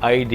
ID,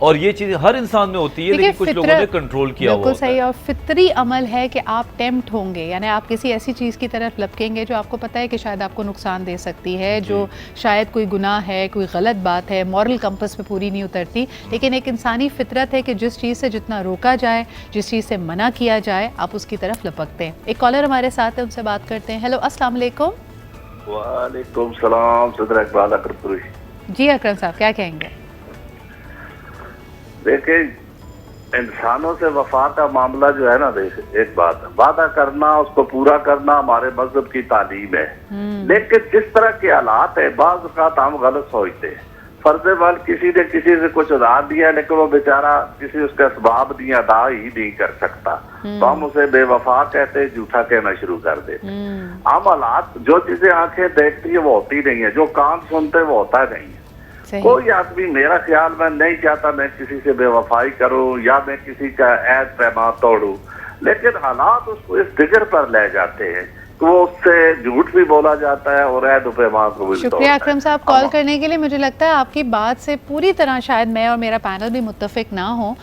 اور یہ چیز ہر انسان میں ہوتی ہے لیکن کچھ لوگوں نے کنٹرول کیا ہوا بالکل ہوتا ہے. صحیح. اور فطری عمل ہے کہ آپ ٹیمپٹ ہوں گے, یعنی آپ کسی ایسی چیز کی طرف لپکیں گے جو آپ کو پتہ ہے کہ شاید آپ کو نقصان دے سکتی ہے, جو شاید کوئی گناہ ہے, کوئی غلط بات ہے, مورل کمپس پہ پوری نہیں اترتی. لیکن ایک انسانی فطرت ہے کہ جس چیز سے جتنا روکا جائے, جس چیز سے منع کیا جائے, آپ اس کی طرف لپکتے ہیں. ایک کالر ہمارے ساتھ ہے, ان سے بات کرتے ہیں. ہیلو, السلام علیکم. وعلیکم السلام. صدر اقبال اکرم. جی اکرم صاحب, کیا کہیں گے؟ دیکھیں, انسانوں سے وفا کا معاملہ جو ہے نا, ایک بات وعدہ کرنا, اس کو پورا کرنا ہمارے مذہب کی تعلیم ہے. لیکن جس طرح کے حالات ہیں, بعض اوقات ہم غلط سوچتے ہیں. فرض بال کسی نے کسی سے کچھ ادھار دیا لیکن وہ بیچارہ کسی اس کا اسباب نہیں ادا ہی نہیں کر سکتا, تو ہم اسے بے وفا کہتے, جھوٹا کہنا شروع کر دیتے. عام حالات, جو چیزیں آنکھیں دیکھتی ہیں وہ ہوتی نہیں ہے, جو کان سنتے وہ ہوتا نہیں ہے. کوئی آدمی, میرا خیال میں نہیں چاہتا میں کسی سے بے وفائی کروں یا میں کسی کا عہد پیمان توڑوں, لیکن حالات اس کو اس ڈگر پر لے جاتے ہیں کہ وہ اس سے جھوٹ بھی بولا جاتا ہے اور عہد و پیمان کو بھی توڑتا ہے. شکریہ اکرم صاحب کال کرنے کے لیے. مجھے لگتا ہے آپ کی بات سے پوری طرح شاید میں اور میرا پینل بھی متفق نہ ہوں.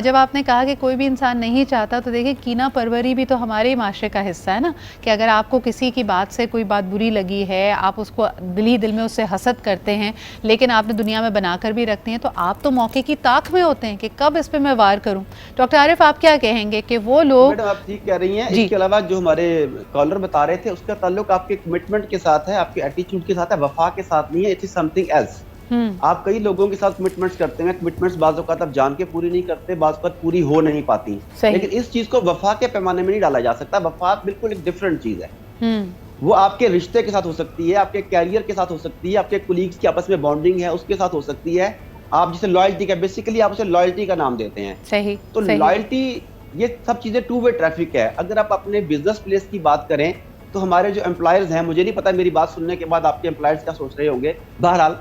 جب آپ نے کہا کہ کوئی بھی انسان نہیں چاہتا, تو دیکھیں کینہ پروری بھی تو ہمارے معاشرے کا حصہ ہے نا, کہ اگر آپ کو کسی کی بات سے کوئی بات بری لگی ہے, آپ اس کو دل میں اس سے حسد کرتے ہیں, لیکن آپ نے دنیا میں بنا کر بھی رکھتے ہیں, تو آپ تو موقع کی طاق میں ہوتے ہیں کہ کب اس پہ میں وار کروں. ڈاکٹر عارف, آپ کیا کہیں گے کہ وہ لوگ, آپ ٹھیک کہہ رہی ہیں. اس کے علاوہ جو ہمارے کالر بتا رہے تھے, اس کا تعلق آپ کے کمٹمنٹ کے ساتھ ہے, آپ کے ایٹیٹیوڈ کے ساتھ ہے, وفا کے ساتھ نہیں ہے. It is something else. آپ کئی لوگوں کے ساتھ کمٹمنٹس کرتے ہیں, کمٹمنٹس بعض اوقات آپ جان کے پوری نہیں کرتے, بعض اوقات پوری ہو نہیں پاتی, لیکن اس چیز کو وفا کے پیمانے میں نہیں ڈالا جا سکتا. وفا بالکل ایک ڈفرینٹ چیز ہے. وہ آپ کے رشتے کے ساتھ ہو سکتی ہے, آپ کے کیریئر کے ساتھ ہو سکتی ہے, آپ کے کولیگز کی آپس میں بانڈنگ ہے اس کے ساتھ ہو سکتی ہے. آپ جسے لائلٹی کا, بیسیکلی آپ اسے لائلٹی کا نام دیتے ہیں. صحیح. تو لائلٹی, یہ سب چیزیں ٹو وے ٹریفک ہے. اگر آپ اپنے بزنس پلیس کی بات کریں تو ہمارے جو امپلائرز ہیں, مجھے نہیں پتا میری بات سننے کے بعد آپ کے امپلائرز کیا سوچ رہے ہوں گے, بہرحال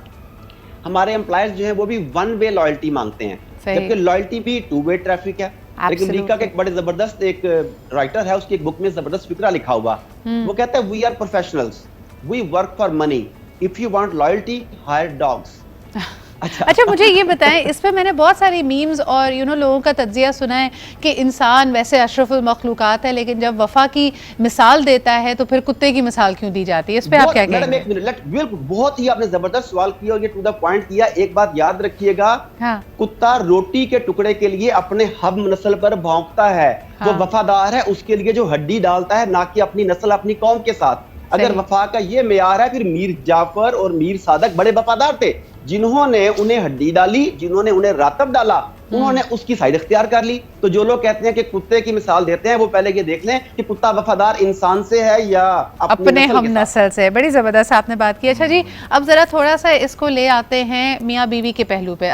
ہمارے امپلائرز جو ہیں وہ بھی ون وے لائلٹی مانگتے ہیں, جبکہ لائلٹی بھی ٹو وے ٹریفک ہے. لیکن امریکہ کا ایک بڑے زبردست ایک رائٹر ہے, اس کی ایک بک میں زبردست فکرہ لکھا ہوا, وہ کہتا ہے we are professionals, we work for money, if you want loyalty hire dogs. اچھا مجھے یہ بتائیں, اس پہ میں نے بہت ساری میمز اور لوگوں کا تجزیہ سنا ہے کہ انسان ویسے اشرف المخلوقات ہے, لیکن جب وفا کی مثال دیتا ہے تو پھر کتے کی مثال کیوں دی جاتی ہے؟ اس پہ آپ کیا کہیں گے؟ بہت ہی آپ نے زبردست سوال کیا اور یہ ٹو دا پوائنٹ کیا. ایک بات یاد رکھیے گا, کتا روٹی کے ٹکڑے کے لیے اپنے ہم نسل پر بھونکتا ہے, وہ وفادار ہے اس کے لیے جو ہڈی ڈالتا ہے, نہ کہ اپنی نسل اپنی قوم کے ساتھ. اگر وفا کا یہ معیار ہے, پھر میر جعفر اور میر صادق بڑے وفادار تھے, جنہوں نے انہیں ہڈی ڈالی, جنہوں نے انہیں راتب ڈالا, انہوں نے اس کی سائیڈ اختیار کر لی. تو جو لوگ کہتے ہیں کہ کتے کی مثال دیتے ہیں, وہ پہلے یہ دیکھ لیں کہ کتا وفادار انسان سے ہے یا اپنے ہم نسل سے. بڑی زبردست آپ نے بات کی. اچھا جی, اب ذرا تھوڑا سا اس کو لے آتے ہیں میاں بیوی کے پہلو پہ.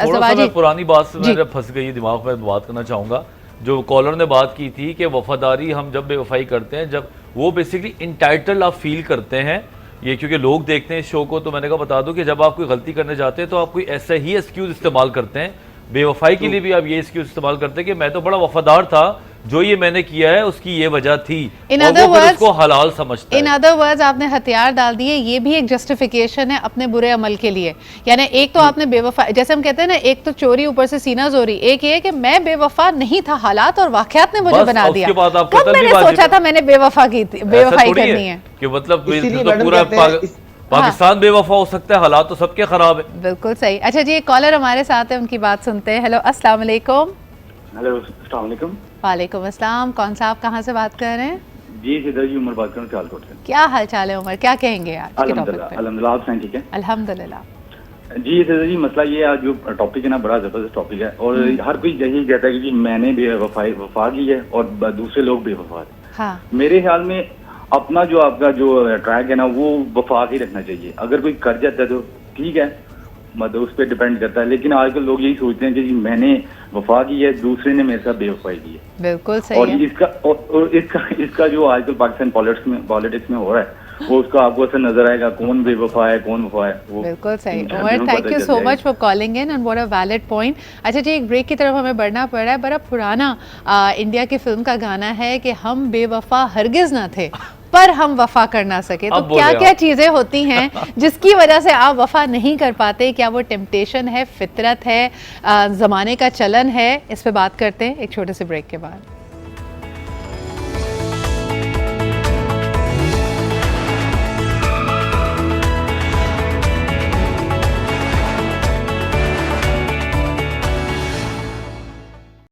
پرانی بات سے میں پھنس گئی دماغ میں, بات کرنا چاہوں گا. جو کالر نے بات کی تھی کہ وفاداری ہم جب بے وفائی کرتے ہیں, جب وہ بیسیکلی انٹائٹل آپ فیل کرتے ہیں, یہ کیونکہ لوگ دیکھتے ہیں اس شو کو, تو میں نے کہا بتا دوں کہ جب آپ کوئی غلطی کرنے جاتے ہیں تو آپ کوئی ایسا ہی ایکسکیوز استعمال کرتے ہیں. بے وفائی کے لیے بھی آپ یہ ایکسکیوز استعمال کرتے ہیں کہ میں تو بڑا وفادار تھا, جو یہ میں نے کیا ہے اس کی یہ وجہ تھی, اور وہ پھر اس کو حلال سمجھتا ہے. ان ادر ورڈز آپ نے ہتھیار ڈال دیے, یہ بھی ایک جسٹیفیکیشن ہے اپنے برے عمل کے لیے. یعنی ایک تو آپ نے بے وفا, جیسے ہم کہتے ہیں نا, ایک تو چوری اوپر سے سینہ زوری, ایک یہ کہ میں بے وفا نہیں تھا, حالات اور واقعات نے مجھے بنا دیا. کب میں نے سوچا تھا میں نے بے وفائی کرنی ہے, کہ مطلب پورا پاکستان بے وفا ہو سکتا ہے, حالات تو سب کے خراب ہے. بالکل صحیح. اچھا جی, ایک کالر ہمارے ساتھ ہے, ان کی بات سنتے ہیں. ہیلو, السلام علیکم. ہیلو, السلام علیکم. وعلیکم السلام. کون صاحب, کہاں سے بات کر رہے ہیں؟ جی سدھر جی, عمر بات کر رہا ہوں سیالکوٹ سے. کیا حال چال ہے عمر, کیا کہیں گے آج کے ٹاپک پہ؟ الحمدللہ, آپ ٹھیک ہے؟ الحمدللہ. جی سدھر جی, مسئلہ یہ جو ٹاپک ہے نا, بڑا زبردست ٹاپک ہے, اور ہر کوئی یہی کہتا ہے کہ میں نے بے وفا کی ہے اور دوسرے لوگ بے وفا ہے. میرے خیال میں اپنا جو آپ کا جو ٹریک ہے نا, وہ وفا ہی رکھنا چاہیے. اگر کوئی کر جاتا ہے تو ٹھیک ہے, مطلب اس پہ ڈیپینڈ کرتا ہے, لیکن آج کل لوگ یہی سوچتے ہیں کہ جی میں نے وفا کی ہے, دوسرے نے میرے ساتھ بے وفائی کی ہے. بالکل صحیح. اور اس کا جو آج کل پاکستان پالیٹکس میں ہو رہا ہے, وہ اس کا آپ کو اثر نظر آئے گا, کون بے وفا ہے کون وفا ہے. بالکل صحیح. Umar, thank you so much for calling in, and what a valid point. اچھا جی, ایک بریک کی طرف ہمیں بڑھنا پڑ رہا ہے. بڑا پرانا انڈیا کی فلم کا گانا ہے کہ ہم بے وفا ہرگز نہ تھے, پر ہم وفا کر نہ سکے. تو کیا کیا چیزیں ہوتی ہیں جس کی وجہ سے آپ وفا نہیں کر پاتے؟ کیا وہ ٹیمپٹیشن ہے، فطرت ہے، زمانے کا چلن ہے؟ اس پہ بات کرتے ہیں ایک چھوٹے سے بریک کے بعد.